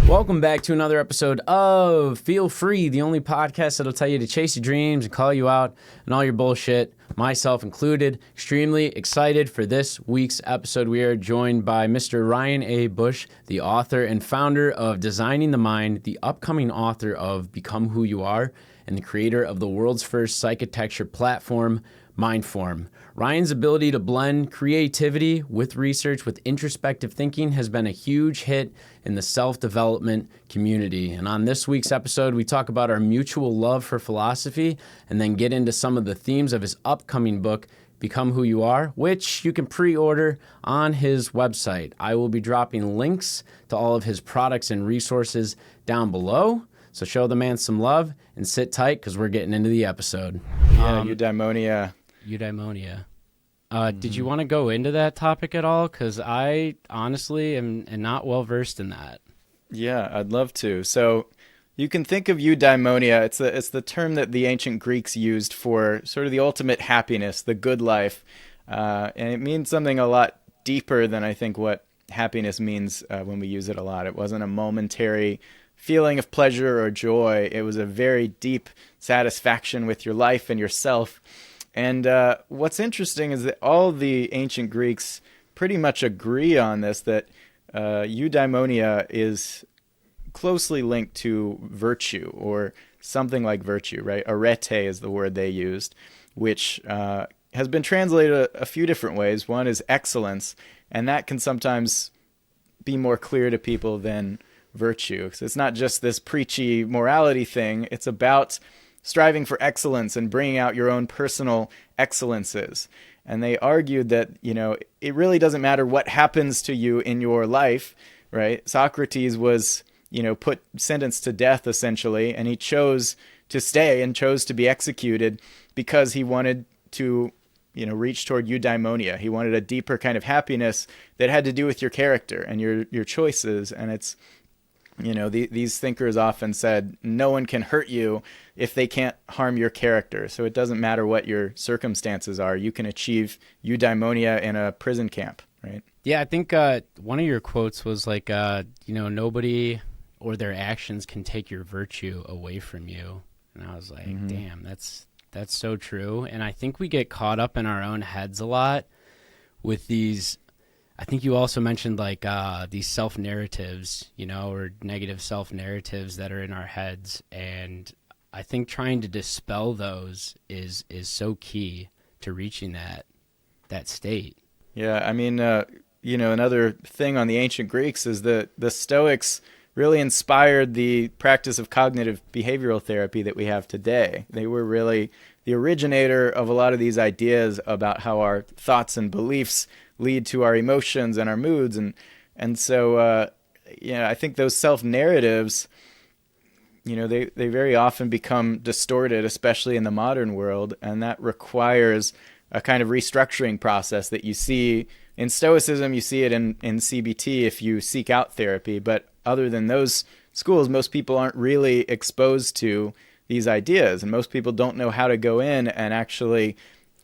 Welcome back to another episode of Feel Free, the only podcast that'll tell you to chase your dreams and call you out and all your bullshit, myself included. Extremely excited for this week's episode. We are joined by Mr. Ryan A. Bush, the author and founder of Designing the Mind, the upcoming author of Become Who You Are, and the creator of the world's first Psychitecture platform, Mindform. Ryan's ability to blend creativity with research with introspective thinking has been a huge hit in the self-development community. And on this week's episode, we talk about our mutual love for philosophy and then get into some of the themes of his upcoming book, Become Who You Are, which you can pre-order on his website. I will be dropping links to all of his products and resources down below. So show the man some love and sit tight because we're getting into the episode. Yeah, eudaimonia. Eudaimonia. Did you want to go into that topic at all? Because I honestly am not well versed in that. Yeah, I'd love to. So you can think of eudaimonia. It's the term that the ancient Greeks used for sort of the ultimate happiness, the good life. And it means something a lot deeper than I think what happiness means when we use it a lot. It wasn't a momentary feeling of pleasure or joy. It was a very deep satisfaction with your life and yourself. And what's interesting is that all the ancient Greeks pretty much agree on this, that eudaimonia is closely linked to virtue or something like virtue, right? Arete is the word they used, which has been translated a few different ways. One is excellence, and that can sometimes be more clear to people than virtue. So it's not just this preachy morality thing. It's about striving for excellence and bringing out your own personal excellences. And they argued that, it really doesn't matter what happens to you in your life, right? Socrates was, sentenced to death essentially, and he chose to stay and chose to be executed because he wanted to, reach toward eudaimonia. He wanted a deeper kind of happiness that had to do with your character and your choices. And it's, these thinkers often said, no one can hurt you if they can't harm your character. So it doesn't matter what your circumstances are. You can achieve eudaimonia in a prison camp, right? Yeah, I think one of your quotes was like, nobody or their actions can take your virtue away from you. And I was like, damn, that's so true. And I think we get caught up in our own heads a lot with these. I think you also mentioned like these self-narratives, or negative self-narratives that are in our heads. And I think trying to dispel those is so key to reaching that state. Yeah, I mean, another thing on the ancient Greeks is that the Stoics really inspired the practice of cognitive behavioral therapy that we have today. They were really the originator of a lot of these ideas about how our thoughts and beliefs lead to our emotions and our moods. And so, I think those self-narratives, they very often become distorted, especially in the modern world. And that requires a kind of restructuring process that you see in Stoicism. You see it in CBT if you seek out therapy. But other than those schools, most people aren't really exposed to these ideas. And most people don't know how to go in and actually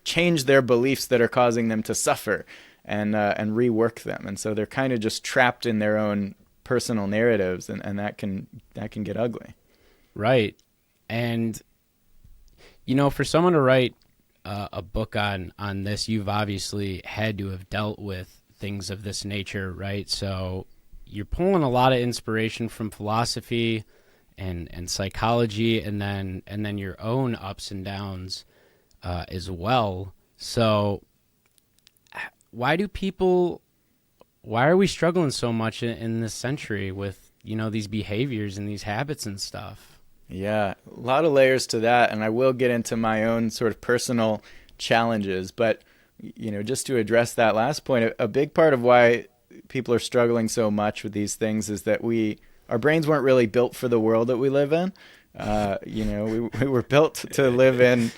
change their beliefs that are causing them to suffer and rework them. And so they're kind of just trapped in their own personal narratives, and that can get ugly. Right. And, for someone to write a book on this, you've obviously had to have dealt with things of this nature, right? So you're pulling a lot of inspiration from philosophy and psychology, and then your own ups and downs as well. So why are we struggling so much in this century with, these behaviors and these habits and stuff? Yeah, a lot of layers to that, and I will get into my own sort of personal challenges. But, just to address that last point, a big part of why people are struggling so much with these things is that our brains weren't really built for the world that we live in. We were built to live in,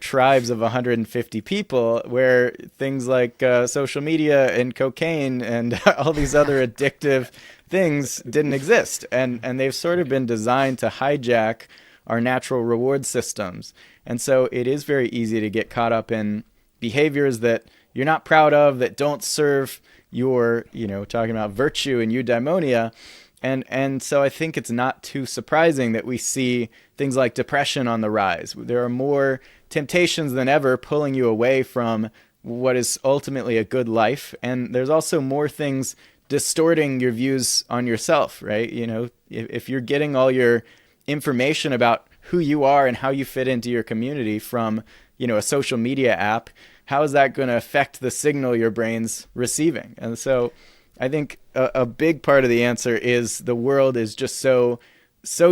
tribes of 150 people where things like social media and cocaine and all these other addictive things didn't exist. And they've sort of been designed to hijack our natural reward systems. And so it is very easy to get caught up in behaviors that you're not proud of, that don't serve your, talking about virtue and eudaimonia. And so I think it's not too surprising that we see things like depression on the rise. There are more temptations than ever pulling you away from what is ultimately a good life. And there's also more things distorting your views on yourself, right? You know, if you're getting all your information about who you are and how you fit into your community from, you know, a social media app, how is that going to affect the signal your brain's receiving? And so I think a big part of the answer is the world is just so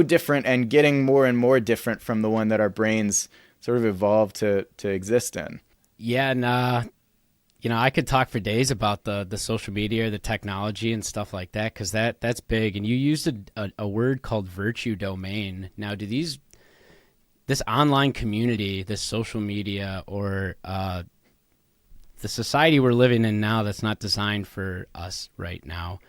different and getting more and more different from the one that our brains sort of evolved to exist in. Yeah, and you know, I could talk for days about the social media, the technology, and stuff like that, because that's big. And you used a word called virtue domain. Now, this online community, this social media, or the society we're living in now that's not designed for us right now,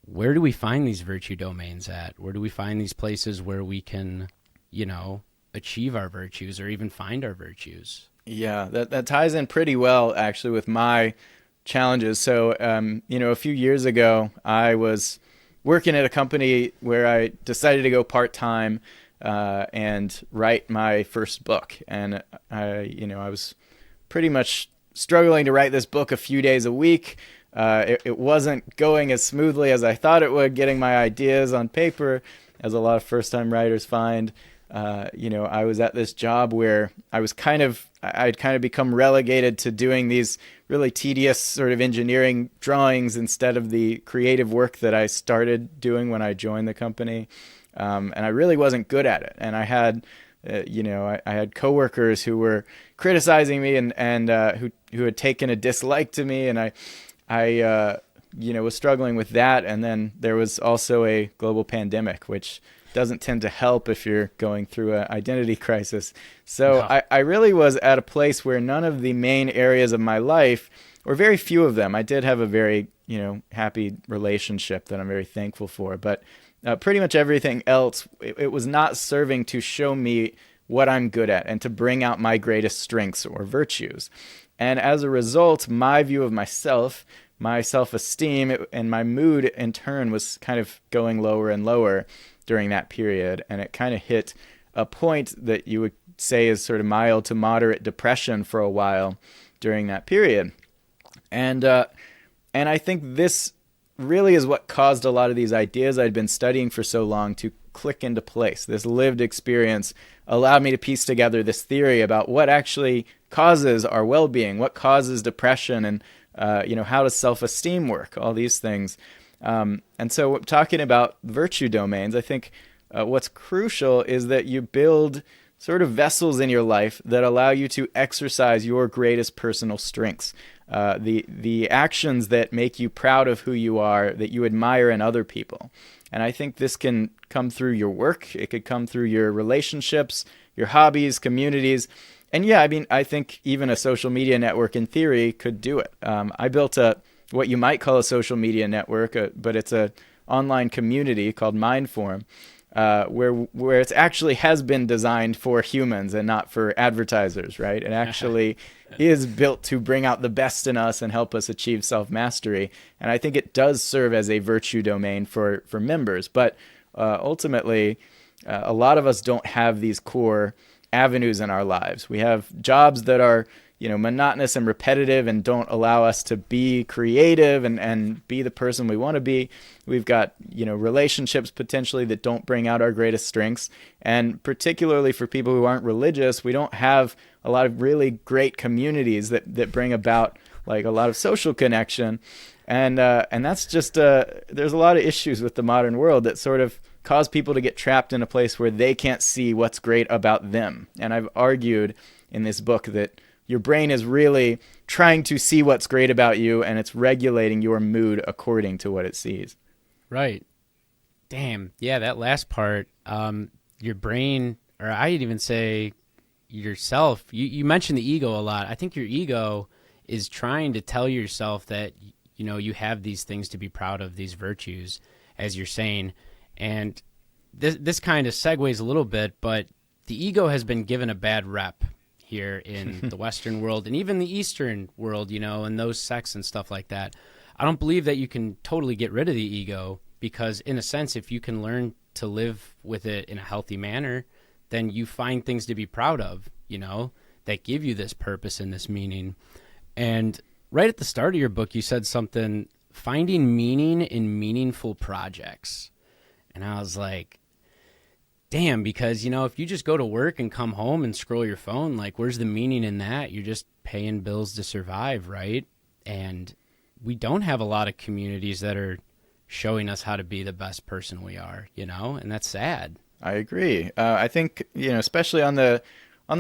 where do we find these virtue domains at? Where do we find these places where we can, you know, achieve our virtues or even find our virtues? Yeah, that ties in pretty well, actually, with my challenges. So, you know, a few years ago, I was working at a company where I decided to go part-time and write my first book. And I was pretty much struggling to write this book a few days a week. It wasn't going as smoothly as I thought it would, getting my ideas on paper, as a lot of first-time writers find. I was at this job where I'd kind of become relegated to doing these really tedious sort of engineering drawings instead of the creative work that I started doing when I joined the company. And I really wasn't good at it. And I had, I had coworkers who were criticizing me and who had taken a dislike to me. And I was struggling with that. And then there was also a global pandemic, which doesn't tend to help if you're going through an identity crisis. So no. I really was at a place where none of the main areas of my life, or very few of them, I did have a very, happy relationship that I'm very thankful for, but pretty much everything else, it was not serving to show me what I'm good at and to bring out my greatest strengths or virtues. And as a result, my view of myself, my self-esteem, and my mood in turn was kind of going lower and lower during that period. And it kind of hit a point that you would say is sort of mild to moderate depression for a while during that period. And I think this really is what caused a lot of these ideas I'd been studying for so long to click into place. This lived experience allowed me to piece together this theory about what actually causes our well-being, what causes depression, and how does self-esteem work, all these things. And so talking about virtue domains, I think what's crucial is that you build sort of vessels in your life that allow you to exercise your greatest personal strengths, the actions that make you proud of who you are, that you admire in other people. And I think this can come through your work. It could come through your relationships, your hobbies, communities. And yeah, I mean, I think even a social media network in theory could do it. I built what you might call a social media network, but it's a online community called Mindform, where it actually has been designed for humans and not for advertisers, right? It actually is built to bring out the best in us and help us achieve self-mastery. And I think it does serve as a virtue domain for members. But ultimately, a lot of us don't have these core avenues in our lives. We have jobs that are monotonous and repetitive and don't allow us to be creative and be the person we want to be. We've got, relationships potentially that don't bring out our greatest strengths. And particularly for people who aren't religious, we don't have a lot of really great communities that bring about like a lot of social connection. And that's just, there's a lot of issues with the modern world that sort of cause people to get trapped in a place where they can't see what's great about them. And I've argued in this book that your brain is really trying to see what's great about you, and it's regulating your mood according to what it sees. Right. Damn. Yeah, that last part, your brain, or I'd even say yourself, you mentioned the ego a lot. I think your ego is trying to tell yourself that, you have these things to be proud of, these virtues, as you're saying. And this kind of segues a little bit, but the ego has been given a bad rep here in the Western world and even the Eastern world, and those sects and stuff like that. I don't believe that you can totally get rid of the ego, because in a sense, if you can learn to live with it in a healthy manner, then you find things to be proud of, that give you this purpose and this meaning. And right at the start of your book, you said something, finding meaning in meaningful projects. And I was like, damn, because, if you just go to work and come home and scroll your phone, like, where's the meaning in that? You're just paying bills to survive, right? And we don't have a lot of communities that are showing us how to be the best person we are, and that's sad. I agree. I think, especially on the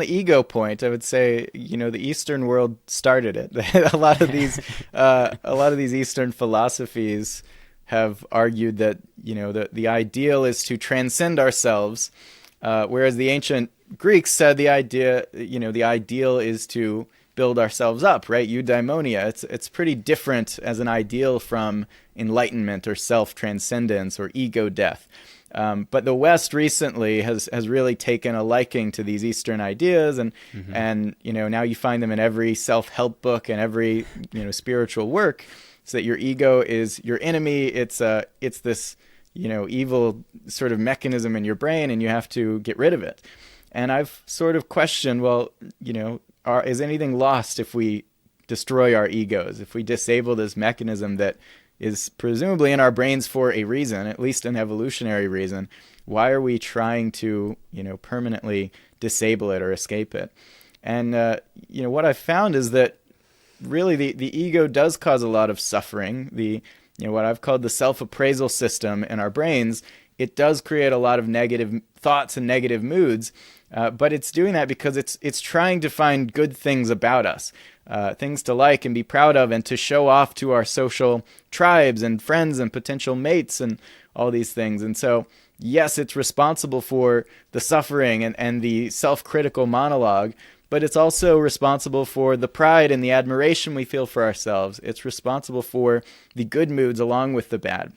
ego point, I would say, the Eastern world started it. a lot of these Eastern philosophies have argued that, the ideal is to transcend ourselves, whereas the ancient Greeks said the ideal is to build ourselves up, right? Eudaimonia. It's pretty different as an ideal from enlightenment or self-transcendence or ego death. But the West recently has really taken a liking to these Eastern ideas, and now you find them in every self-help book and every spiritual work. So that your ego is your enemy. It's this evil sort of mechanism in your brain, and you have to get rid of it. And I've sort of questioned, well, is anything lost if we destroy our egos, if we disable this mechanism that is presumably in our brains for a reason, at least an evolutionary reason? Why are we trying to, permanently disable it or escape it? And, what I've found is that really the ego does cause a lot of suffering. What I've called the self-appraisal system in our brains, it does create a lot of negative thoughts and negative moods, but it's doing that because it's trying to find good things about us, things to like and be proud of, and to show off to our social tribes and friends and potential mates and all these things. And so, yes, it's responsible for the suffering and the self-critical monologue, but it's also responsible for the pride and the admiration we feel for ourselves. It's responsible for the good moods along with the bad.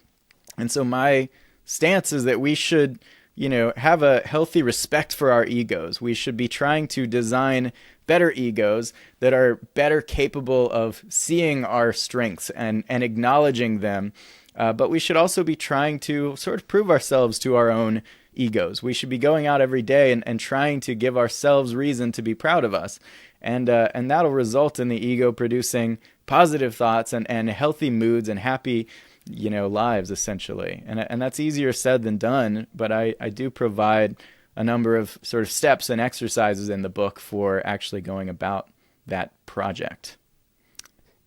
And so my stance is that we should, have a healthy respect for our egos. We should be trying to design better egos that are better capable of seeing our strengths and acknowledging them. But we should also be trying to sort of prove ourselves to our own egos. We should be going out every day and trying to give ourselves reason to be proud of us. And that'll result in the ego producing positive thoughts and healthy moods and happy, lives, essentially. And that's easier said than done, but I do provide a number of sort of steps and exercises in the book for actually going about that project.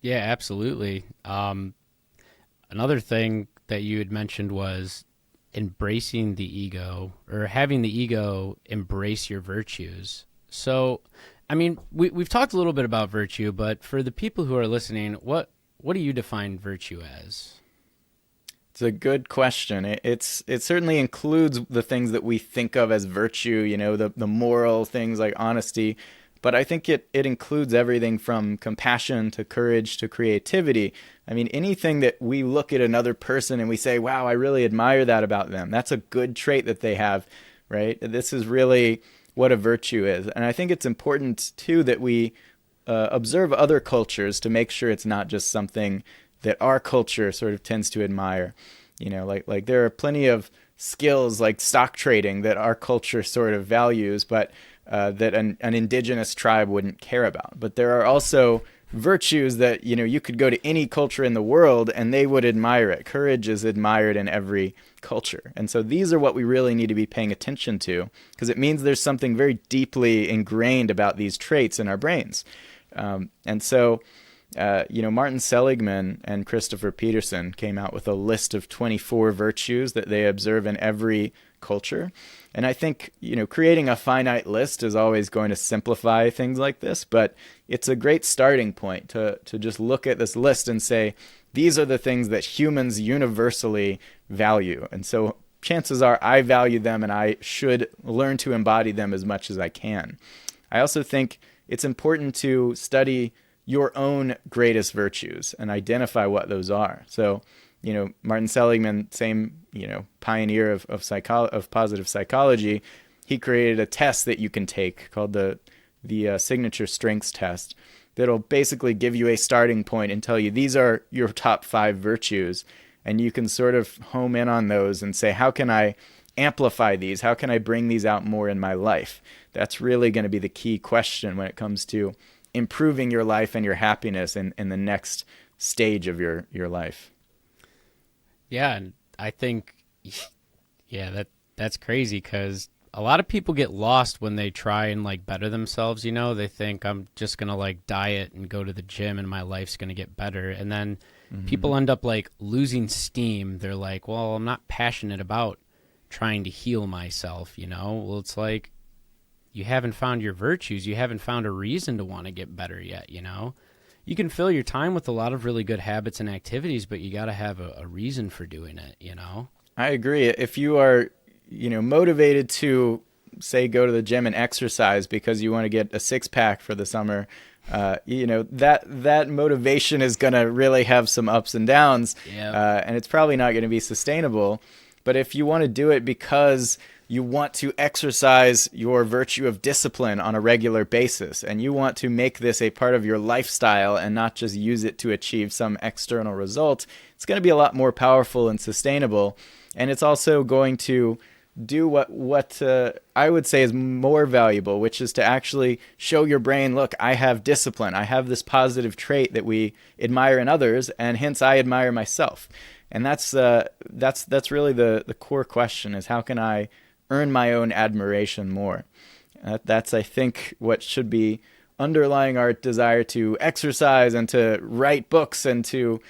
Yeah, absolutely. Another thing that you had mentioned was embracing the ego, or having the ego embrace your virtues. So, I mean, we've talked a little bit about virtue, but for the people who are listening, what do you define virtue as? It's a good question. It certainly includes the things that we think of as virtue, the moral things like honesty. But I think it includes everything from compassion to courage to creativity. I mean, anything that we look at another person and we say, wow, I really admire that about them. That's a good trait that they have, right? This is really what a virtue is. And I think it's important, too, that we observe other cultures to make sure it's not just something that our culture sort of tends to admire. Like there are plenty of skills like stock trading that our culture sort of values, but that an indigenous tribe wouldn't care about. But there are also virtues that, you could go to any culture in the world and they would admire it. Courage is admired in every culture. And so these are what we really need to be paying attention to, because it means there's something very deeply ingrained about these traits in our brains. And so, Martin Seligman and Christopher Peterson came out with a list of 24 virtues that they observe in every culture. And I think, creating a finite list is always going to simplify things like this, but it's a great starting point to just look at this list and say, these are the things that humans universally value. And so chances are I value them and I should learn to embody them as much as I can. I also think it's important to study your own greatest virtues and identify what those are. So, Martin Seligman, same, pioneer of positive psychology, he created a test that you can take called the signature strengths test that'll basically give you a starting point and tell you these are your top 5 virtues. and you can sort of home in on those and say, how can I amplify these? How can I bring these out more in my life? That's really going to be the key question when it comes to improving your life and your happiness in the next stage of your life. Yeah, and I think, yeah, that's crazy because a lot of people get lost when they try and like better themselves. You know, they think I'm just gonna like diet and go to the gym and my life's gonna get better, and then people end up like losing steam. They're like, well, I'm not passionate about trying to heal myself. You know, well, it's like you haven't found your virtues. You haven't found a reason to want to get better yet. You know, you can fill your time with a lot of really good habits and activities, but you got to have a reason for doing it. You know, I agree. If you are, motivated to, say, go to the gym and exercise because you want to get a six-pack for the summer, that motivation is going to really have some ups and downs, and it's probably not going to be sustainable. But if you want to do it because you want to exercise your virtue of discipline on a regular basis, and you want to make this a part of your lifestyle and not just use it to achieve some external result, it's going to be a lot more powerful and sustainable. And it's also going to do what I would say is more valuable, which is to actually show your brain, look, I have discipline. I have this positive trait that we admire in others, and hence I admire myself. And that's really the core question, is how can I earn my own admiration more? That's, I think, what should be underlying our desire to exercise and to write books and to,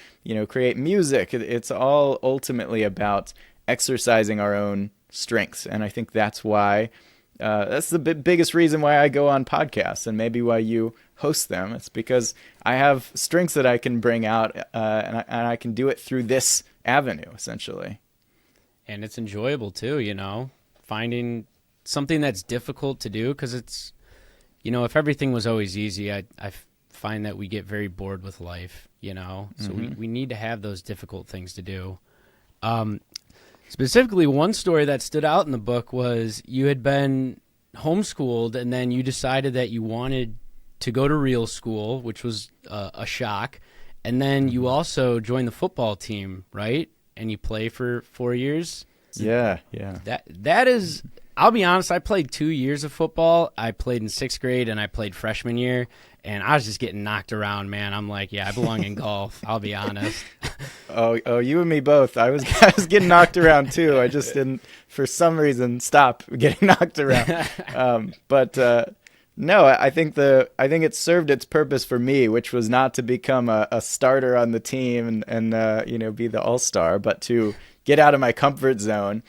create music. It's all ultimately about exercising our own strengths. And I think that's why, that's the biggest reason why I go on podcasts, and maybe why you host them. It's because I have strengths that I can bring out, and I can do it through this avenue, essentially. And it's enjoyable too, finding something that's difficult to do, because it's, if everything was always easy, I find that we get very bored with life, so we need to have those difficult things to do. Specifically, one story that stood out in the book was you had been homeschooled, and then you decided that you wanted to go to real school, which was a shock. And then you also joined the football team, right? And you play for 4 years. Yeah. That is, I'll be honest, I played 2 years of football. I played in sixth grade and I played freshman year, and I was just getting knocked around, man. I'm like, yeah, I belong in golf. I'll be honest. Oh, you and me both. I was getting knocked around too. I just didn't, for some reason, stop getting knocked around. No, I think it served its purpose for me, which was not to become a starter on the team and be the all-star, but to get out of my comfort zone.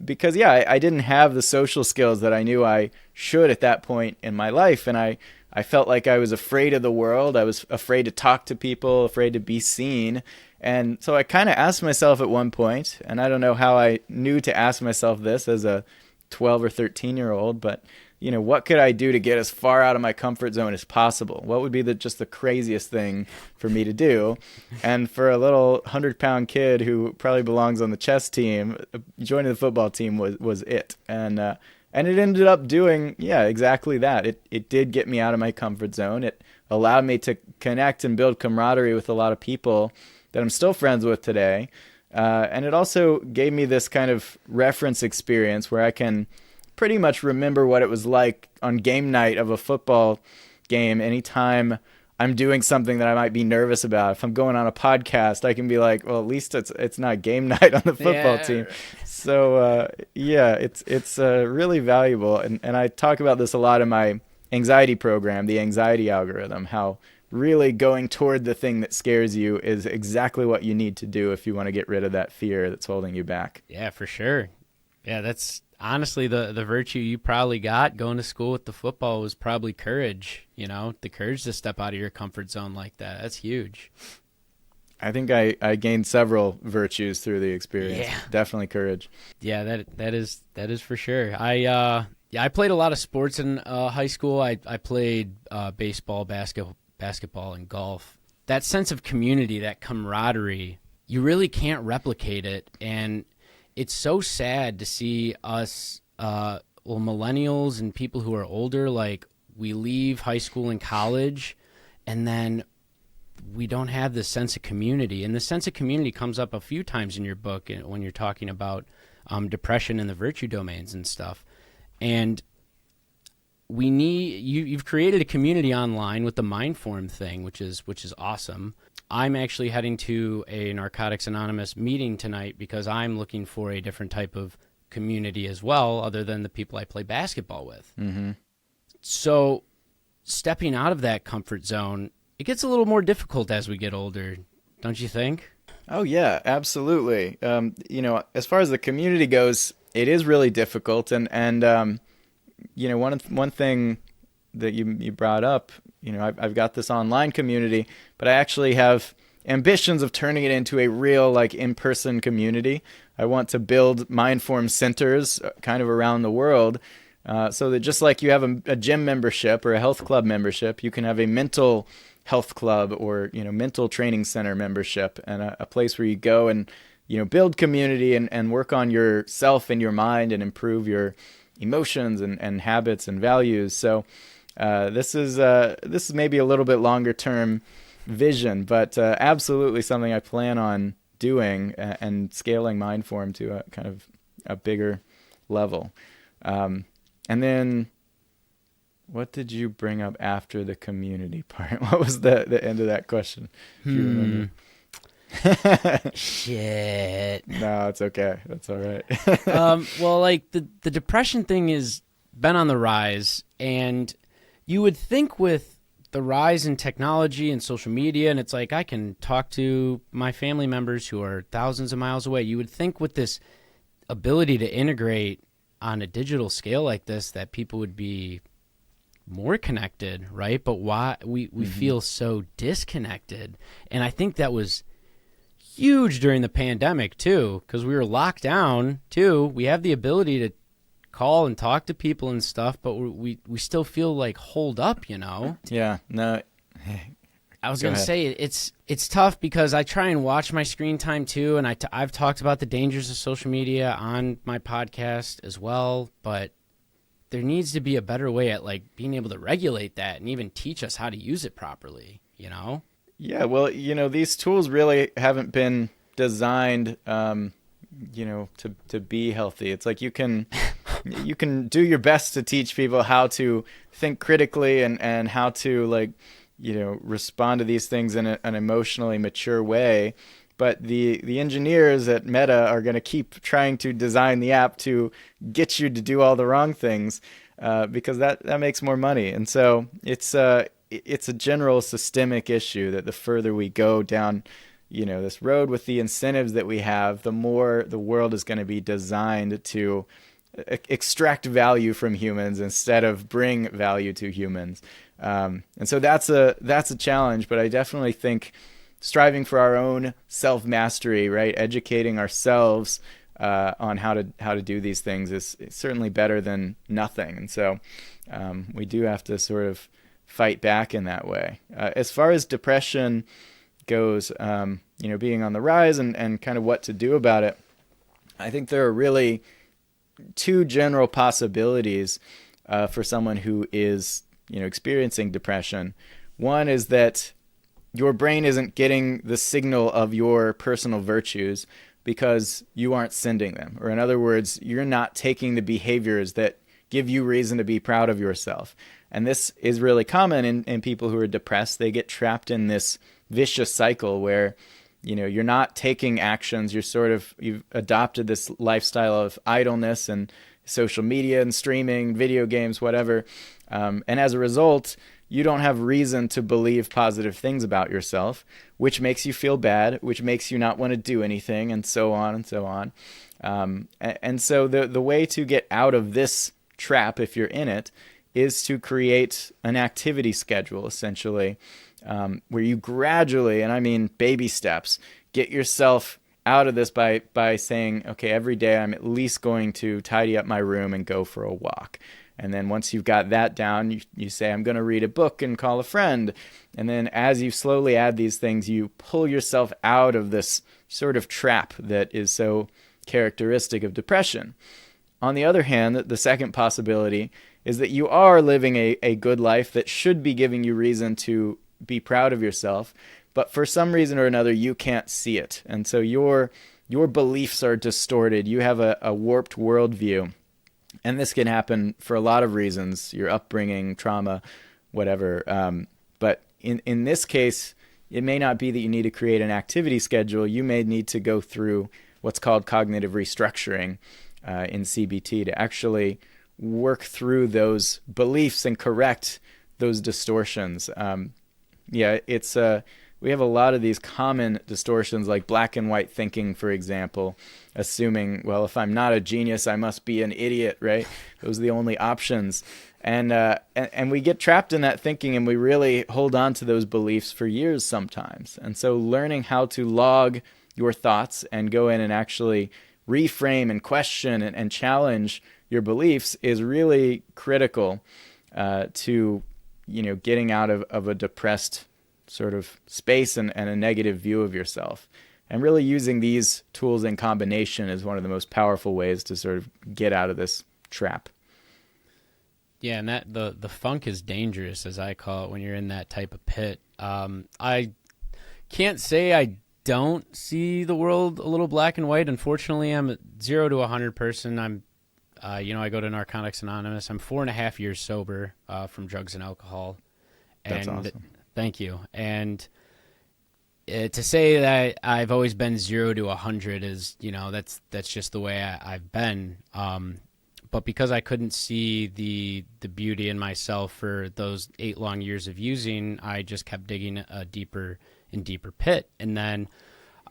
Because I didn't have the social skills that I knew I should at that point in my life, and I felt like I was afraid of the world. I was afraid to talk to people, afraid to be seen. And so I kind of asked myself at one point, and I don't know how I knew to ask myself this as a 12 or 13-year-old, but what could I do to get as far out of my comfort zone as possible? What would be just the craziest thing for me to do? And for a little 100-pound kid who probably belongs on the chess team, joining the football team was it. And it ended up doing, exactly that. It did get me out of my comfort zone. It allowed me to connect and build camaraderie with a lot of people that I'm still friends with today. And it also gave me this kind of reference experience where I can pretty much remember what it was like on game night of a football game anytime I'm doing something that I might be nervous about. If I'm going on a podcast, I can be like, well, at least it's not game night on the football team. So, it's really valuable. And I talk about this a lot in my anxiety program, the anxiety algorithm, how really going toward the thing that scares you is exactly what you need to do if you want to get rid of that fear that's holding you back. Yeah, for sure. Yeah, that's honestly the virtue you probably got going to school with the football was probably courage, the courage to step out of your comfort zone like that. That's huge. I think I gained several virtues through the experience. Yeah. Definitely courage. Yeah, that is for sure. I played a lot of sports in high school. I played baseball, basketball, and golf. That sense of community, that camaraderie, you really can't replicate it. And it's so sad to see us, millennials and people who are older, like we leave high school and college, and then we don't have this sense of community. And the sense of community comes up a few times in your book when you're talking about depression and the virtue domains and stuff. And you've created a community online with the Mindform thing, which is awesome. I'm actually heading to a Narcotics Anonymous meeting tonight because I'm looking for a different type of community as well, other than the people I play basketball with. Mm-hmm. So stepping out of that comfort zone, it gets a little more difficult as we get older, don't you think? Oh, yeah, absolutely. As far as the community goes, it is really difficult. And one thing that you brought up, I've got this online community, but I actually have ambitions of turning it into a real, like, in-person community. I want to build Mindform centers kind of around the world, so that just like you have a gym membership or a health club membership, you can have a mental health club or mental training center membership, and a place where you go and build community and work on yourself and your mind and improve your emotions and habits and values. So this is maybe a little bit longer term vision, but absolutely something I plan on doing and scaling Mindform to a kind of a bigger level. And then what did you bring up after the community part? What was the end of that question? Do you remember? Shit. No, it's okay. That's all right. Well, like the depression thing has been on the rise, and you would think with the rise in technology and social media, and it's like I can talk to my family members who are thousands of miles away. You would think with this ability to integrate on a digital scale like this that people would be more connected, right? But why we feel so disconnected. And I think that was huge during the pandemic too, because we were locked down too. We have the ability to call and talk to people and stuff, but we still feel like holed up, Yeah, no. I was going to say it's tough because I try and watch my screen time too, and I've talked about the dangers of social media on my podcast as well, but there needs to be a better way at like being able to regulate that and even teach us how to use it properly, Yeah, well, these tools really haven't been designed, to be healthy. It's like you can do your best to teach people how to think critically and how to respond to these things in an emotionally mature way. But the engineers at Meta are going to keep trying to design the app to get you to do all the wrong things because that makes more money. And so it's a general systemic issue that the further we go down this road with the incentives that we have, the more the world is going to be designed to extract value from humans instead of bring value to humans. And so that's a challenge, but I definitely think striving for our own self-mastery, right? Educating ourselves on how to do these things is certainly better than nothing. And so we do have to sort of fight back in that way. As far as depression goes, being on the rise and kind of what to do about it, I think there are really two general possibilities for someone who is experiencing depression. One is that your brain isn't getting the signal of your personal virtues because you aren't sending them. Or in other words, you're not taking the behaviors that give you reason to be proud of yourself. And this is really common in people who are depressed. They get trapped in this vicious cycle where you're not taking actions. You've adopted this lifestyle of idleness and social media and streaming, video games, whatever. And as a result, you don't have reason to believe positive things about yourself, which makes you feel bad, which makes you not want to do anything, and so on and so on. And so the way to get out of this trap, if you're in it, is to create an activity schedule, essentially, where you gradually, and I mean baby steps, get yourself out of this by saying, okay, every day I'm at least going to tidy up my room and go for a walk. And then once you've got that down, you say, I'm going to read a book and call a friend. And then as you slowly add these things, you pull yourself out of this sort of trap that is so characteristic of depression. On the other hand, the second possibility is that you are living a good life that should be giving you reason to be proud of yourself, but for some reason or another, you can't see it. And so your beliefs are distorted. You have a warped worldview. And this can happen for a lot of reasons, your upbringing, trauma, whatever. But in this case, it may not be that you need to create an activity schedule. You may need to go through what's called cognitive restructuring in CBT to actually work through those beliefs and correct those distortions. We have a lot of these common distortions, like black and white thinking, for example, assuming, well, if I'm not a genius, I must be an idiot, right? Those are the only options. And we get trapped in that thinking, and we really hold on to those beliefs for years sometimes. And so learning how to log your thoughts and go in and actually reframe and question and challenge your beliefs is really critical to, getting out of a depressed sort of space and a negative view of yourself. And really using these tools in combination is one of the most powerful ways to sort of get out of this trap. Yeah, and that the funk is dangerous, as I call it, when you're in that type of pit. I can't say I don't see the world a little black and white. Unfortunately, I'm a 0 to 100 person. I'm, I go to Narcotics Anonymous. I'm 4.5 years sober from drugs and alcohol. That's awesome. Thank you. And to say that I've always been 0 to 100 is, that's just the way I've been. But because I couldn't see the beauty in myself for those 8 long years of using, I just kept digging a deeper and deeper pit. And then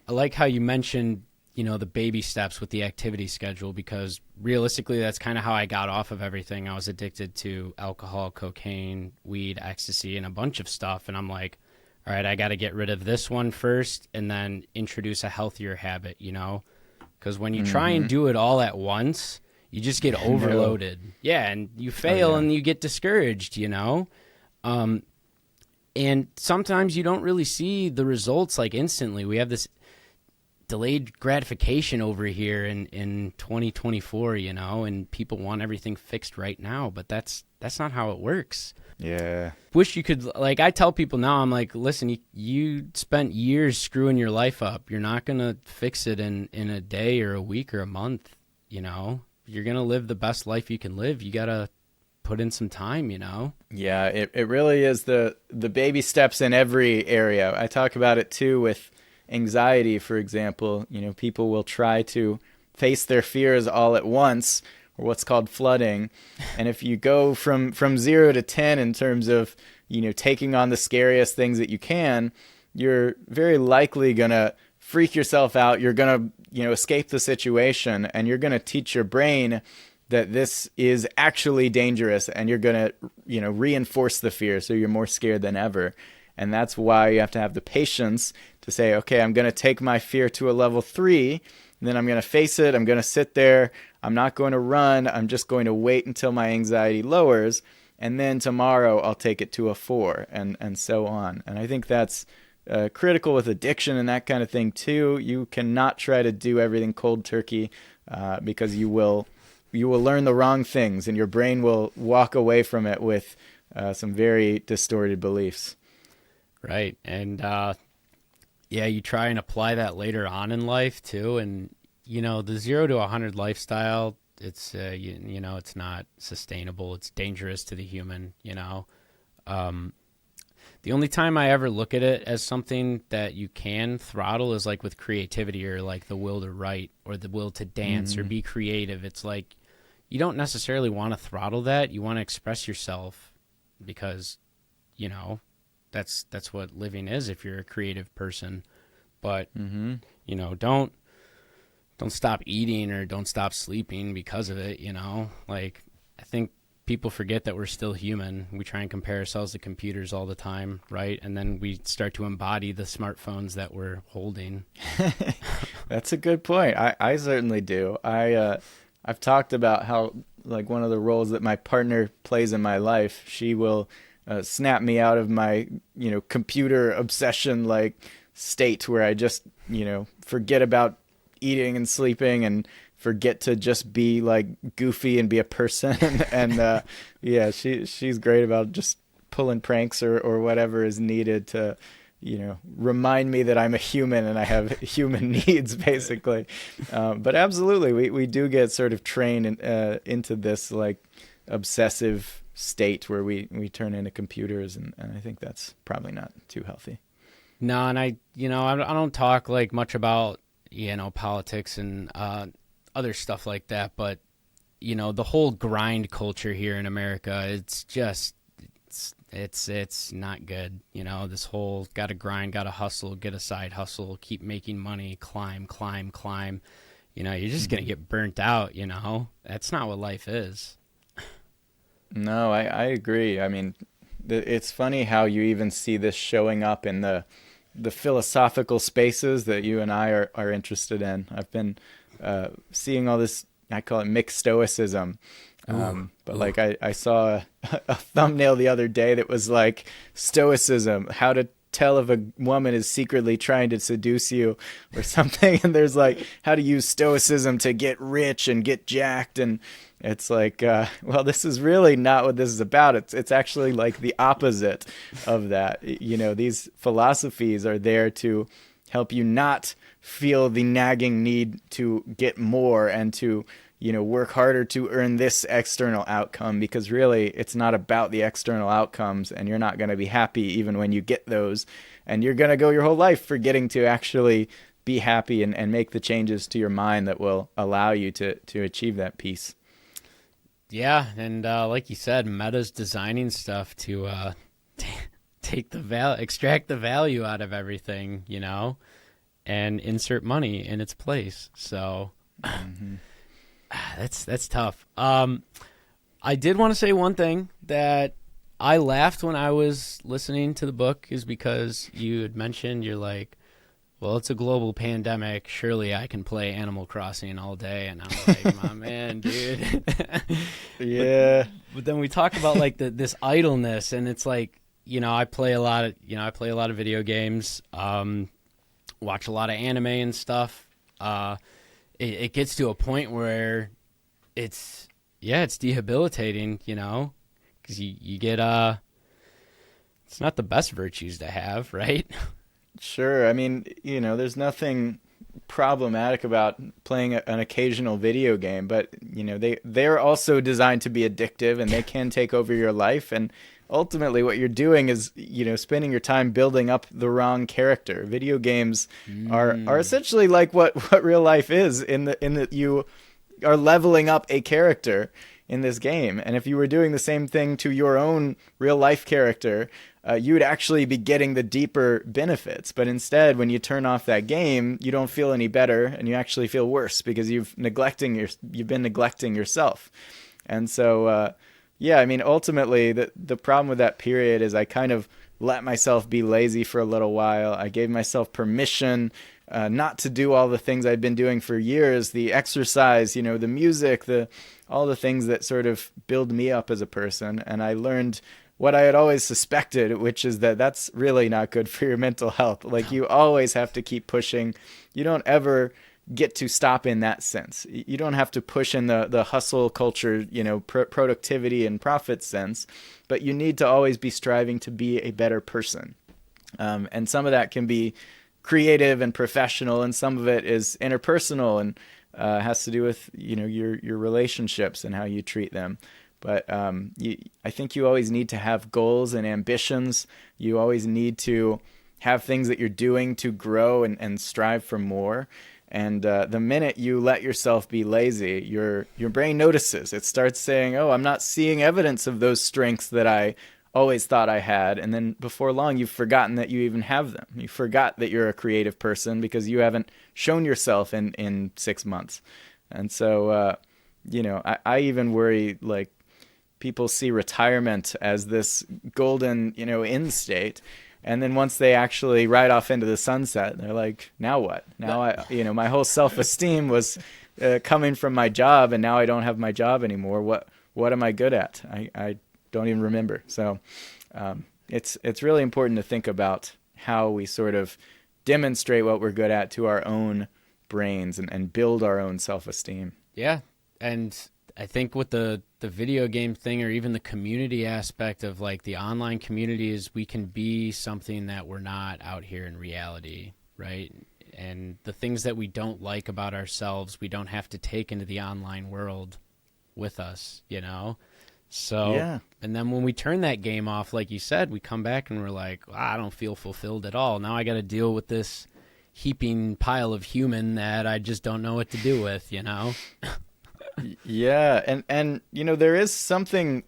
I like how you mentioned, the baby steps with the activity schedule, because realistically, that's kind of how I got off of everything. I was addicted to alcohol, cocaine, weed, ecstasy, and a bunch of stuff. And I'm like, all right, I got to get rid of this one first and then introduce a healthier habit, because when you try and do it all at once, you just get overloaded. Yeah, and you fail and you get discouraged, And sometimes you don't really see the results like instantly. We have this delayed gratification over here in 2024, and people want everything fixed right now, but that's not how it works. Yeah. Wish you could, like, I tell people now, I'm like, listen, you spent years screwing your life up. You're not going to fix it in a day or a week or a month, You're going to live the best life you can live. You got to put in some time, Yeah, it really is the baby steps in every area. I talk about it too with anxiety, for example. People will try to face their fears all at once, or what's called flooding. And if you go from 0 to 10 in terms of, taking on the scariest things that you can, you're very likely going to freak yourself out. You're going to, escape the situation, and you're going to teach your brain that this is actually dangerous, and you're going to, reinforce the fear. So you're more scared than ever. And that's why you have to have the patience to say, okay, I'm going to take my fear to a level 3, and then I'm going to face it. I'm going to sit there. I'm not going to run. I'm just going to wait until my anxiety lowers. And then tomorrow I'll take it to a 4, and so on. And I think that's critical with addiction and that kind of thing too. You cannot try to do everything cold turkey because you will learn the wrong things, and your brain will walk away from it with some very distorted beliefs. Right. And you try and apply that later on in life too. And, the 0 to 100 lifestyle, it's, it's not sustainable. It's dangerous to the human, The only time I ever look at it as something that you can throttle is like with creativity, or like the will to write, or the will to dance or be creative. It's like you don't necessarily want to throttle that. You want to express yourself because, that's what living is if you're a creative person. But, don't stop eating or don't stop sleeping because of it, Like, I think people forget that we're still human. We try and compare ourselves to computers all the time, right? And then we start to embody the smartphones that we're holding. That's a good point. I certainly do. I've talked about how, like, one of the roles that my partner plays in my life, she will snap me out of my, computer obsession, like, state where I just, forget about eating and sleeping and forget to just be like goofy and be a person. And she's great about just pulling pranks or whatever is needed to remind me that I'm a human and I have human needs, basically. But absolutely, we do get sort of trained into this like obsessive state where we turn into computers, and I think that's probably not too healthy. No, and I don't talk like much about, politics and other stuff like that, but the whole grind culture here in America, it's just it's not good. This whole gotta grind, gotta hustle, get a side hustle, keep making money, climb. You're just gonna get burnt out. That's not what life is. No, I agree. I mean, it's funny how you even see this showing up in the philosophical spaces that you and I are interested in. I've been seeing all this, I call it mixed stoicism. Like I saw a thumbnail the other day that was like stoicism, how to tell if a woman is secretly trying to seduce you or something. And there's like how to use stoicism to get rich and get jacked. And it's like, well, this is really not what this is about. It's actually like the opposite of that. These philosophies are there to help you not feel the nagging need to get more and to work harder to earn this external outcome, because really it's not about the external outcomes, and you're not going to be happy even when you get those, and you're going to go your whole life forgetting to actually be happy and make the changes to your mind that will allow you to achieve that peace. Yeah, and like you said, Meta's designing stuff to extract the value out of everything, and insert money in its place. So that's tough. I did want to say one thing that I laughed when I was listening to the book, is because you had mentioned, you're like, well, it's a global pandemic. Surely I can play Animal Crossing all day. And I'm like, my man, dude. Yeah. But then we talk about like this idleness, and it's like, I play a lot of video games, watch a lot of anime and stuff. It gets to a point where it's debilitating, because you get, it's not the best virtues to have, right? Sure. I mean, there's nothing problematic about playing an occasional video game, but they're also designed to be addictive, and they can take over your life. And ultimately what you're doing is, spending your time building up the wrong character. Video games are essentially like what real life is, in that you are leveling up a character in this game. And if you were doing the same thing to your own real life character, you would actually be getting the deeper benefits. But instead, when you turn off that game, you don't feel any better, and you actually feel worse, because you've been neglecting yourself. And so, I mean, ultimately, the problem with that period is I kind of let myself be lazy for a little while. I gave myself permission not to do all the things I'd been doing for years, the exercise, the music, all the things that sort of build me up as a person. And I learned what I had always suspected, which is that that's really not good for your mental health. Like, you always have to keep pushing. You don't ever get to stop in that sense. You don't have to push in the hustle culture, productivity and profit sense, but you need to always be striving to be a better person. And some of that can be creative and professional, and some of it is interpersonal and has to do with, your relationships and how you treat them. But I think you always need to have goals and ambitions. You always need to have things that you're doing to grow and strive for more. And the minute you let yourself be lazy, your brain notices. It starts saying, oh, I'm not seeing evidence of those strengths that I always thought I had. And then before long, you've forgotten that you even have them. You forgot that you're a creative person because you haven't shown yourself in 6 months. And so, I even worry, like, people see retirement as this golden, end state. And then once they actually ride off into the sunset, they're like, now what? Now my whole self-esteem was coming from my job, and now I don't have my job anymore. What am I good at? I don't even remember. So it's really important to think about how we sort of demonstrate what we're good at to our own brains and build our own self-esteem. Yeah. And I think with the video game thing, or even the community aspect of like the online community, is we can be something that we're not out here in reality, right? And the things that we don't like about ourselves, we don't have to take into the online world with us, you know? So, Yeah. and then when we turn that game off, like you said, we come back and we're like, I don't feel fulfilled at all. Now I got to deal with this heaping pile of human that I just don't know what to do with, you know? Yeah, and you know, there is something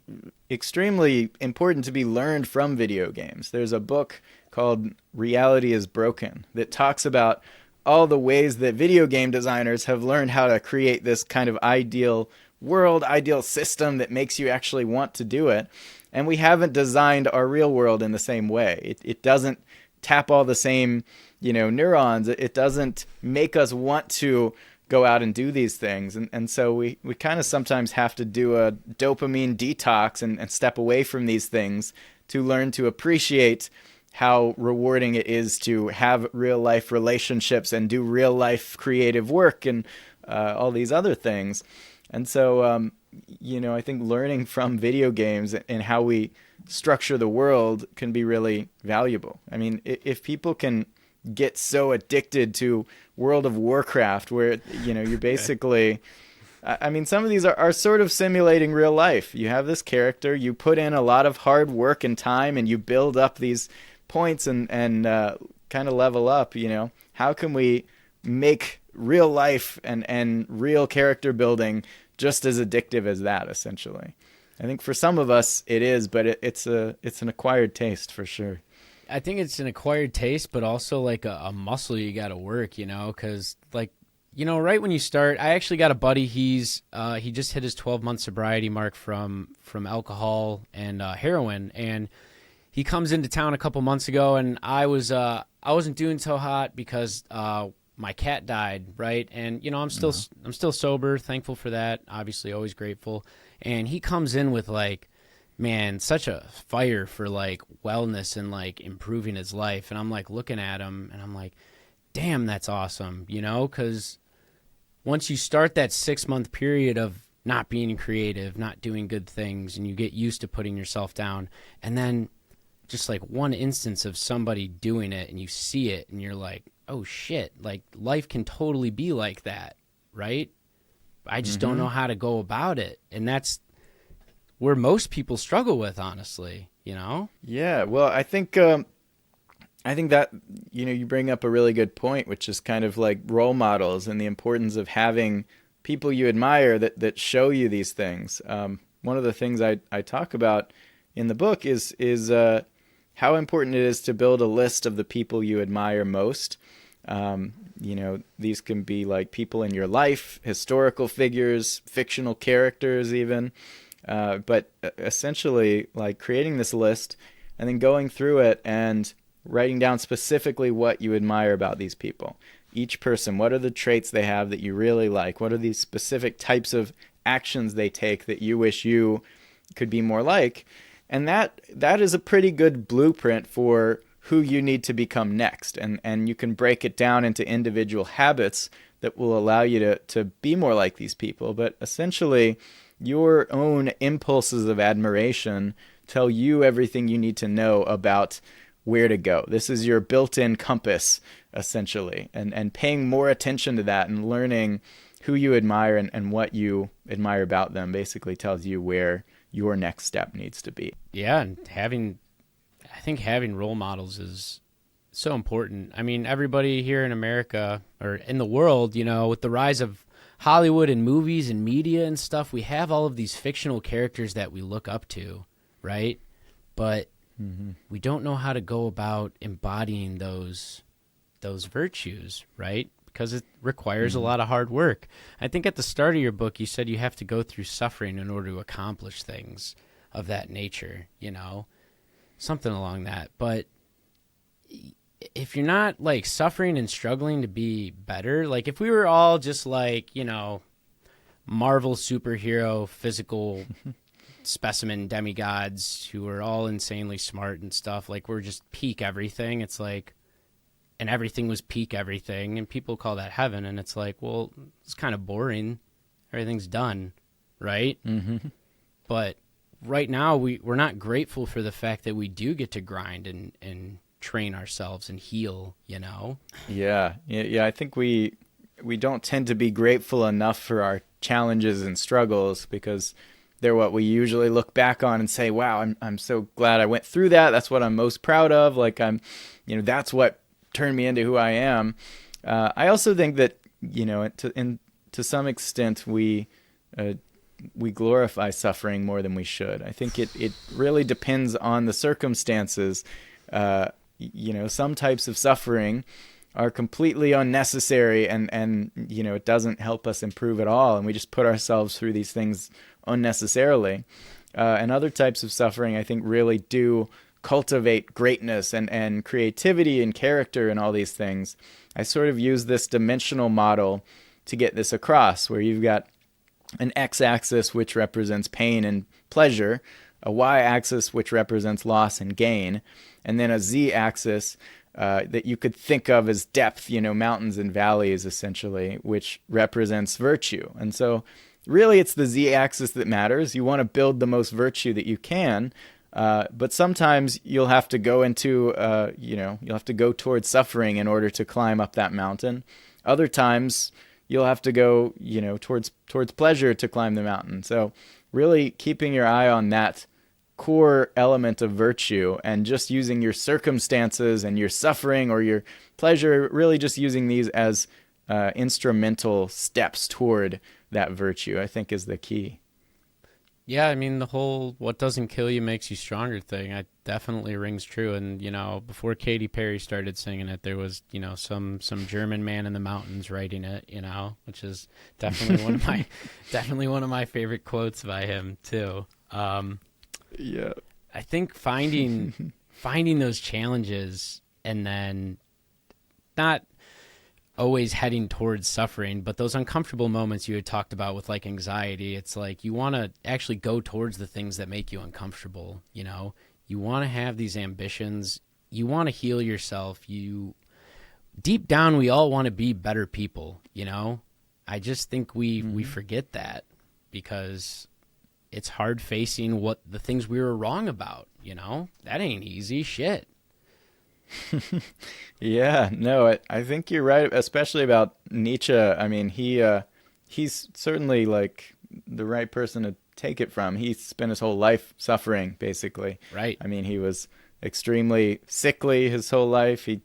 extremely important to be learned from video games. There's a book called Reality is Broken that talks about all the ways that video game designers have learned how to create this kind of ideal world, ideal system that makes you actually want to do it. And we haven't designed our real world in the same way. It doesn't tap all the same, you know, neurons. It doesn't make us want to go out and do these things. And so we kind of sometimes have to do a dopamine detox and step away from these things to learn to appreciate how rewarding it is to have real life relationships and do real life creative work and all these other things. And so, you know, I think learning from video games and how we structure the world can be really valuable. I mean, if people can get so addicted to World of Warcraft, where, you know, you're basically, I mean, some of these are sort of simulating real life. You have this character, you put in a lot of hard work and time, and you build up these points and kind of level up, you know. How can we make real life and real character building just as addictive as that, essentially? I think for some of us it is, but it's an acquired taste for sure. I think it's an acquired taste, but also like a muscle you got to work, you know, because like, you know, right when you start, I actually got a buddy. he just hit his 12-month sobriety mark from alcohol and heroin, and he comes into town a couple months ago, and I wasn't doing so hot because my cat died, right? And you know, I'm still sober, thankful for that. Obviously, always grateful. And he comes in with like, man, such a fire for like wellness and like improving his life. And I'm like looking at him and I'm like, damn, that's awesome, you know? Because once you start that 6-month period of not being creative, not doing good things, and you get used to putting yourself down, and then just like one instance of somebody doing it and you see it and you're like, oh shit, like life can totally be like that, right? I just don't know how to go about it. And that's where most people struggle with, honestly, you know? Yeah, well, I think that, you know, you bring up a really good point, which is kind of like role models and the importance of having people you admire that show you these things. One of the things I talk about in the book is how important it is to build a list of the people you admire most. You know, these can be like people in your life, historical figures, fictional characters even. But essentially, like creating this list and then going through it and writing down specifically what you admire about these people. Each person, what are the traits they have that you really like? What are these specific types of actions they take that you wish you could be more like? And that is a pretty good blueprint for who you need to become next. And you can break it down into individual habits that will allow you to be more like these people. But essentially, your own impulses of admiration tell you everything you need to know about where to go. This is your built-in compass, essentially. And paying more attention to that and learning who you admire and what you admire about them basically tells you where your next step needs to be. Yeah, and I think having role models is so important. I mean, everybody here in America or in the world, you know, with the rise of Hollywood and movies and media and stuff, we have all of these fictional characters that we look up to, right? But we don't know how to go about embodying those virtues, right? Because it requires a lot of hard work. I think at the start of your book, you said you have to go through suffering in order to accomplish things of that nature, you know, something along that. But if you're not like suffering and struggling to be better, like if we were all just like, you know, Marvel superhero, physical specimen demigods who are all insanely smart and stuff, like we're just peak everything. It's like, and everything was peak everything, and people call that heaven, and it's like, well, it's kind of boring. Everything's done. right? Mm-hmm. But right now we're not grateful for the fact that we do get to grind and train ourselves and heal, you know? Yeah. I think we don't tend to be grateful enough for our challenges and struggles because they're what we usually look back on and say, wow, I'm so glad I went through that. That's what I'm most proud of. Like that's what turned me into who I am. I also think that, to some extent we glorify suffering more than we should. I think it really depends on the circumstances. Some types of suffering are completely unnecessary and it doesn't help us improve at all. And we just put ourselves through these things unnecessarily. And other types of suffering, I think, really do cultivate greatness and creativity and character and all these things. I sort of use this dimensional model to get this across, where you've got an x-axis which represents pain and pleasure, a y-axis which represents loss and gain, and then a z-axis that you could think of as depth, mountains and valleys essentially, which represents virtue. And so really it's the z-axis that matters. You want to build the most virtue that you can, but sometimes you'll have to go into, you'll have to go towards suffering in order to climb up that mountain. Other times you'll have to go, towards pleasure to climb the mountain. So really keeping your eye on that core element of virtue and just using your circumstances and your suffering or your pleasure, really just using these as instrumental steps toward that virtue, I think is the key. Yeah, I mean, the whole what doesn't kill you makes you stronger thing, I definitely rings true. And, before Katy Perry started singing it, there was, some German man in the mountains writing it, which is definitely one of my favorite quotes by him too. Yeah. I think finding those challenges and then not always heading towards suffering, but those uncomfortable moments you had talked about with like anxiety, it's like you want to actually go towards the things that make you uncomfortable. You want to have these ambitions, you want to heal yourself, deep down we all want to be better people. I just think we forget that because it's hard facing what the things we were wrong about. That ain't easy shit. Yeah, no, I think you're right, especially about Nietzsche. I mean, he's certainly like the right person to take it from. He spent his whole life suffering, basically. Right. I mean, he was extremely sickly his whole life. He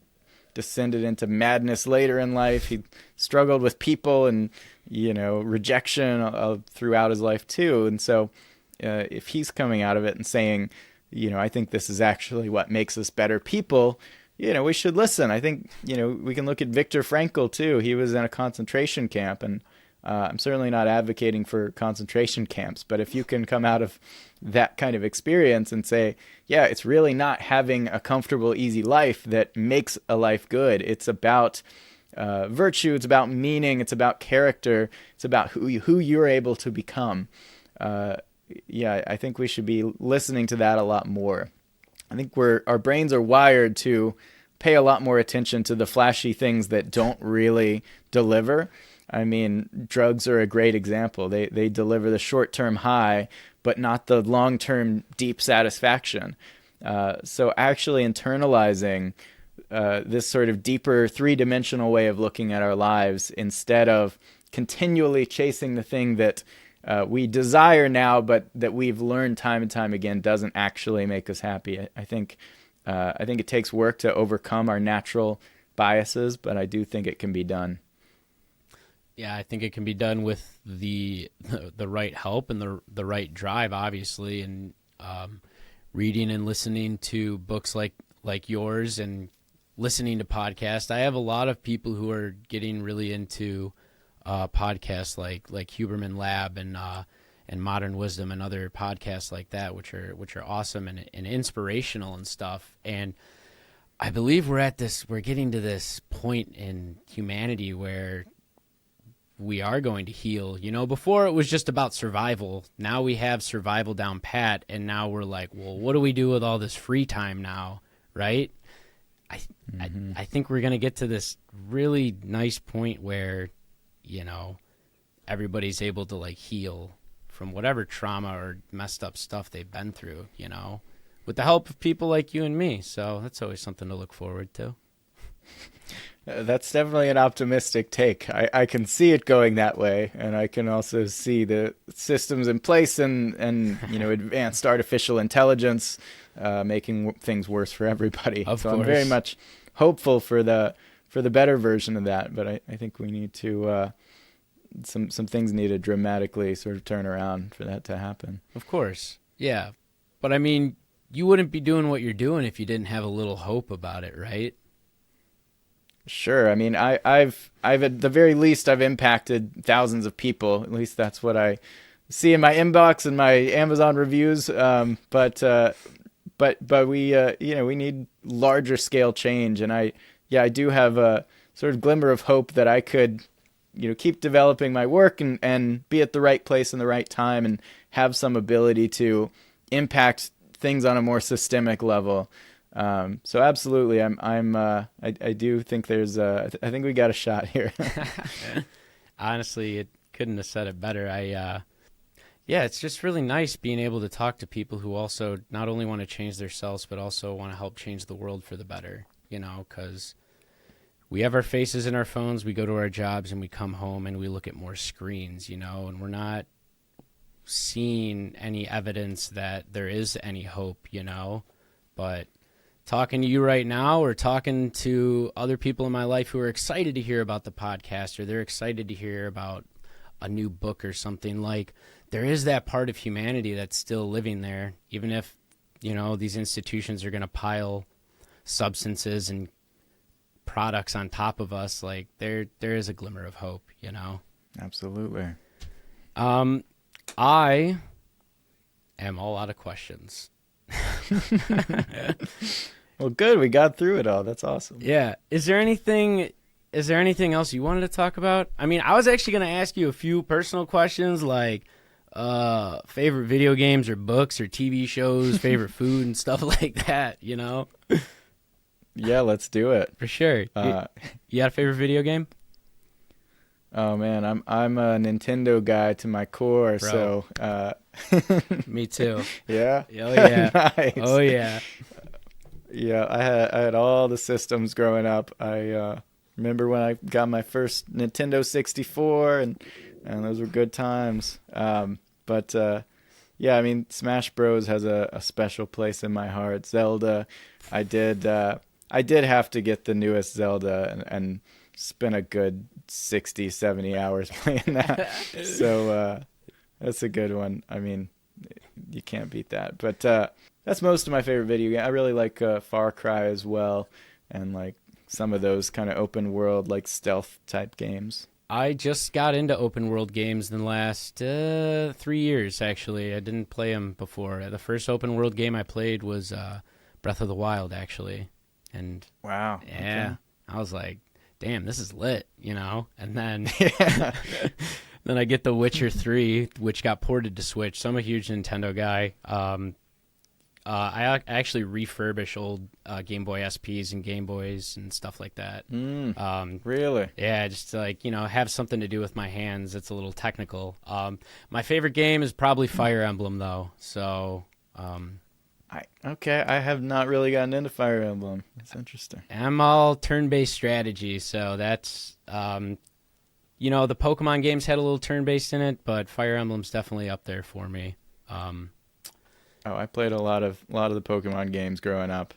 descended into madness later in life. He struggled with people and, rejection throughout his life too. And so if he's coming out of it and saying, I think this is actually what makes us better people, we should listen. I think, we can look at Viktor Frankl too. He was in a concentration camp, and I'm certainly not advocating for concentration camps, but if you can come out of that kind of experience and say, yeah, it's really not having a comfortable, easy life that makes a life good. It's about virtue. It's about meaning. It's about character. It's about who you're able to become. Yeah, I think we should be listening to that a lot more. I think our brains are wired to pay a lot more attention to the flashy things that don't really deliver. I mean, drugs are a great example. They deliver the short-term high, but not the long-term deep satisfaction. So actually internalizing this sort of deeper three-dimensional way of looking at our lives instead of continually chasing the thing that we desire now, but that we've learned time and time again doesn't actually make us happy. I think it takes work to overcome our natural biases, but I do think it can be done. Yeah, I think it can be done with the right help and the right drive, obviously, and reading and listening to books like yours and listening to podcasts. I have a lot of people who are getting really into podcasts like Huberman Lab and Modern Wisdom and other podcasts like that, which are awesome and inspirational and stuff. And I believe we're getting to this point in humanity where we are going to heal. Before it was just about survival. Now we have survival down pat, and now we're like, well, what do we do with all this free time now, right? I think we're going to get to this really nice point where, everybody's able to like heal from whatever trauma or messed up stuff they've been through, with the help of people like you and me. So that's always something to look forward to. That's definitely an optimistic take. I can see it going that way, and I can also see the systems in place and advanced artificial intelligence making things worse for everybody. Of so course. I'm very much hopeful for the better version of that, but I think we need to some things need to dramatically sort of turn around for that to happen. Of course, yeah, but I mean, you wouldn't be doing what you're doing if you didn't have a little hope about it, right? Sure. I mean, I've at the very least I've impacted thousands of people. At least that's what I see in my inbox and my Amazon reviews. But we we need larger scale change, and I do have a sort of glimmer of hope that I could keep developing my work and be at the right place in the right time and have some ability to impact things on a more systemic level. So absolutely, I do think there's I think we got a shot here. Honestly, it couldn't have said it better. It's just really nice being able to talk to people who also not only want to change themselves, but also want to help change the world for the better, because we have our faces in our phones, we go to our jobs, and we come home and we look at more screens, and we're not seeing any evidence that there is any hope, but talking to you right now, or talking to other people in my life who are excited to hear about the podcast, or they're excited to hear about a new book or something, like, there is that part of humanity that's still living there, even if, these institutions are going to pile substances and products on top of us. Like, there is a glimmer of hope, Absolutely. I am all out of questions. Well, good. We got through it all. That's awesome. Yeah. Is there anything else you wanted to talk about? I mean, I was actually going to ask you a few personal questions, like favorite video games or books or TV shows, favorite food and stuff like that, Yeah, let's do it. For sure. You got a favorite video game? Oh man, I'm a Nintendo guy to my core. Bro. So Me too. Yeah. Oh yeah. Nice. Oh yeah. Yeah, I had all the systems growing up. I remember when I got my first Nintendo 64, and those were good times. But I mean, Smash Bros has a special place in my heart. Zelda, I did have to get the newest Zelda and spent a good 60, 70 hours playing that. So that's a good one. I mean, you can't beat that. But that's most of my favorite video game. I really like Far Cry as well, and like some of those kind of open world, like stealth type games. I just got into open world games in the last 3 years, actually. I didn't play them before. The first open world game I played was Breath of the Wild, actually. And wow. Yeah, okay. I was like, damn, this is lit, And then then I get The Witcher 3, which got ported to Switch. So I'm a huge Nintendo guy. I actually refurbish old Game Boy SPs and Game Boys and stuff like that. Really? Yeah, just to, like, have something to do with my hands. It's a little technical. My favorite game is probably Fire Emblem, though. So, I have not really gotten into Fire Emblem. That's interesting. I'm all turn-based strategy, so that's the Pokemon games had a little turn-based in it, but Fire Emblem's definitely up there for me. I played a lot of the Pokemon games growing up.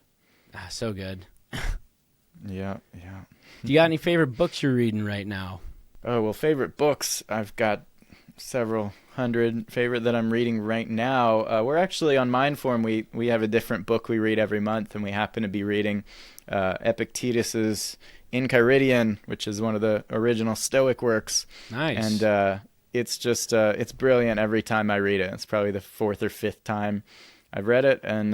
So good. Yeah. Do you got any favorite books you're reading right now? Oh, well, favorite books. I've got several hundred favorite that I'm reading right now. We're actually on Mindform. We have a different book we read every month, and we happen to be reading Epictetus's Enchiridion, which is one of the original Stoic works. Nice. And it's just it's brilliant every time I read it. It's probably the fourth or fifth time I've read it, and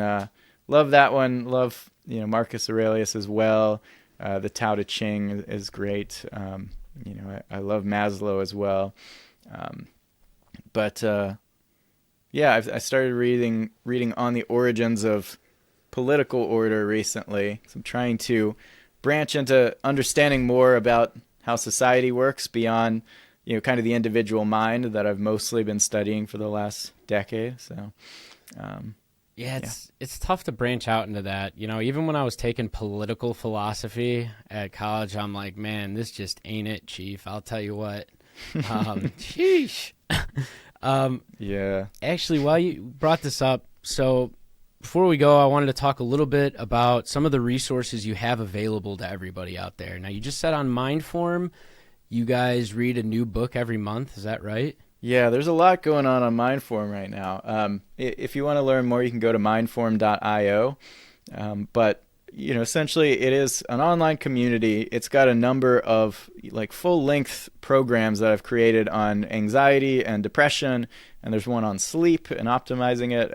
love that one. Love Marcus Aurelius as well. The Tao Te Ching is great. I love Maslow as well. I started reading On the Origins of Political Order recently. So I'm trying to branch into understanding more about how society works beyond kind of the individual mind that I've mostly been studying for the last decade. So, yeah, it's tough to branch out into that. Even when I was taking political philosophy at college, I'm like, man, this just ain't it, Chief. I'll tell you what. Sheesh. Yeah. Actually, while you brought this up, so before we go, I wanted to talk a little bit about some of the resources you have available to everybody out there. Now, you just said on Mindform, you guys read a new book every month. Is that right? Yeah, there's a lot going on Mindform right now. If you want to learn more, you can go to mindform.io. But essentially, it is an online community. It's got a number of full-length programs that I've created on anxiety and depression, and there's one on sleep and optimizing it,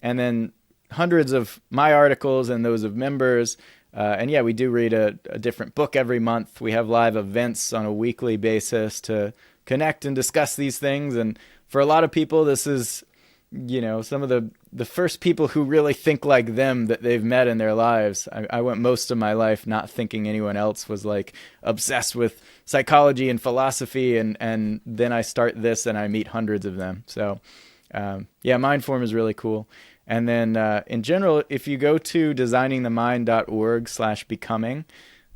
and then hundreds of my articles and those of members. And yeah, we do read a different book every month. We have live events on a weekly basis to connect and discuss these things. And for a lot of people, this is some of the first people who really think like them that they've met in their lives. I went most of my life not thinking anyone else was obsessed with psychology and philosophy, and then I start this and I meet hundreds of them. So yeah, Mindform is really cool. And then in general, if you go to designingthemind.org/becoming,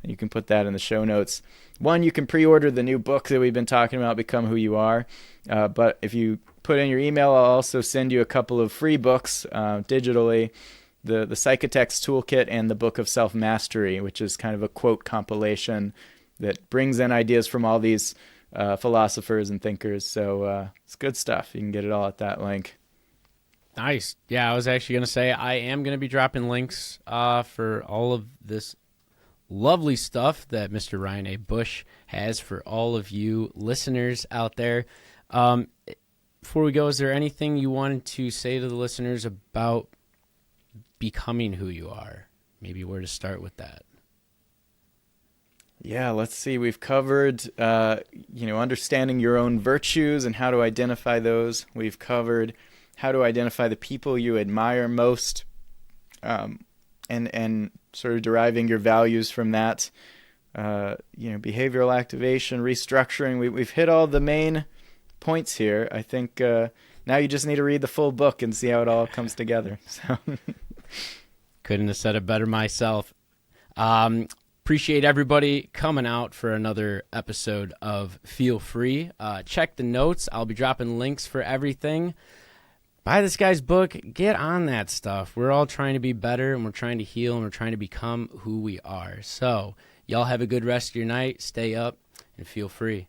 you can put that in the show notes. One, you can pre-order the new book that we've been talking about, Become Who You Are. But if you put in your email, I'll also send you a couple of free books digitally, the Psychitecture Toolkit and the Book of Self-Mastery, which is kind of a quote compilation that brings in ideas from all these philosophers and thinkers. So it's good stuff. You can get it all at that link. Nice. Yeah, I was actually going to say I am going to be dropping links for all of this lovely stuff that Mr. Ryan A. Bush has for all of you listeners out there. Before we go, is there anything you wanted to say to the listeners about becoming who you are? Maybe where to start with that. Yeah, let's see. We've covered, understanding your own virtues and how to identify those. We've covered how to identify the people you admire most, and sort of deriving your values from that. Behavioral activation, restructuring. We've hit all the main points here. I think now you just need to read the full book and see how it all comes together. So couldn't have said it better myself. Appreciate everybody coming out for another episode of Feel Free. Check the notes. I'll be dropping links for everything. Buy this guy's book. Get on that stuff. We're all trying to be better, and we're trying to heal, and we're trying to become who we are. So y'all have a good rest of your night. Stay up and feel free.